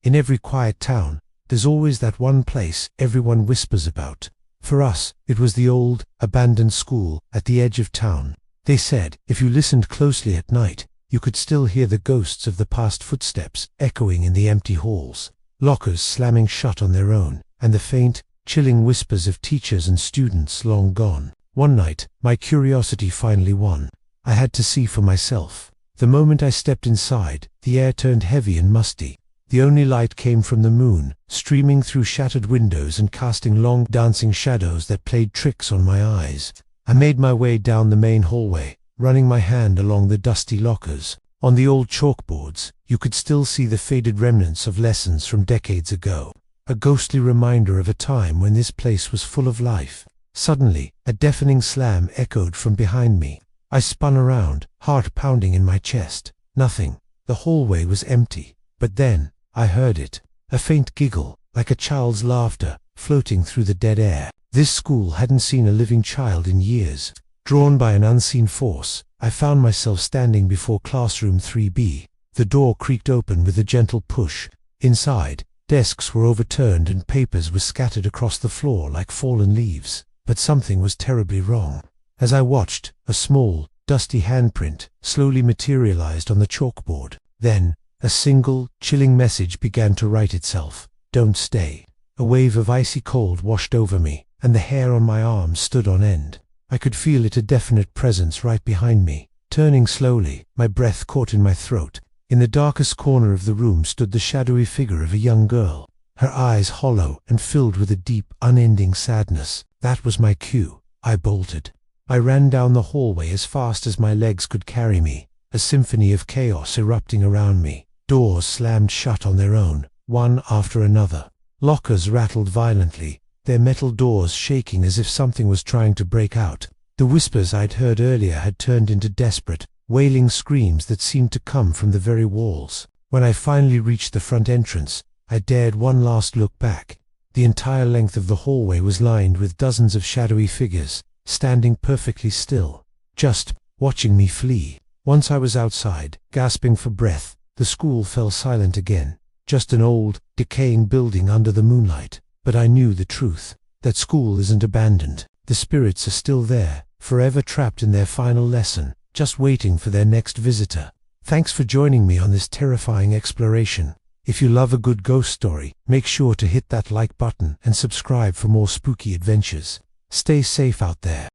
In every quiet town, there's always that one place everyone whispers about. For us, it was the old, abandoned school at the edge of town. They said, if you listened closely at night, you could still hear the ghosts of the past footsteps echoing in the empty halls, lockers slamming shut on their own, and the faint, chilling whispers of teachers and students long gone. One night, my curiosity finally won. I had to see for myself. The moment I stepped inside, the air turned heavy and musty. The only light came from the moon, streaming through shattered windows and casting long, dancing shadows that played tricks on my eyes. I made my way down the main hallway, running my hand along the dusty lockers. On the old chalkboards, you could still see the faded remnants of lessons from decades ago, a ghostly reminder of a time when this place was full of life. Suddenly, a deafening slam echoed from behind me. I spun around, heart pounding in my chest. Nothing. The hallway was empty. But then, I heard it. A faint giggle, like a child's laughter, floating through the dead air. This school hadn't seen a living child in years. Drawn by an unseen force, I found myself standing before classroom 3B. The door creaked open with a gentle push. Inside, desks were overturned and papers were scattered across the floor like fallen leaves. But something was terribly wrong. As I watched, a small, dusty handprint slowly materialized on the chalkboard. Then, a single, chilling message began to write itself. Don't stay. A wave of icy cold washed over me, and the hair on my arms stood on end. I could feel it, a definite presence right behind me. Turning slowly, my breath caught in my throat. In the darkest corner of the room stood the shadowy figure of a young girl, her eyes hollow and filled with a deep, unending sadness. That was my cue. I bolted. I ran down the hallway as fast as my legs could carry me, a symphony of chaos erupting around me. Doors slammed shut on their own, one after another. Lockers rattled violently, their metal doors shaking as if something was trying to break out. The whispers I'd heard earlier had turned into desperate, wailing screams that seemed to come from the very walls. When I finally reached the front entrance, I dared one last look back. The entire length of the hallway was lined with dozens of shadowy figures, standing perfectly still, just watching me flee. Once I was outside, gasping for breath, the school fell silent again, just an old, decaying building under the moonlight. But I knew the truth. That school isn't abandoned. The spirits are still there, forever trapped in their final lesson, just waiting for their next visitor. Thanks for joining me on this terrifying exploration. If you love a good ghost story, make sure to hit that like button and subscribe for more spooky adventures. Stay safe out there.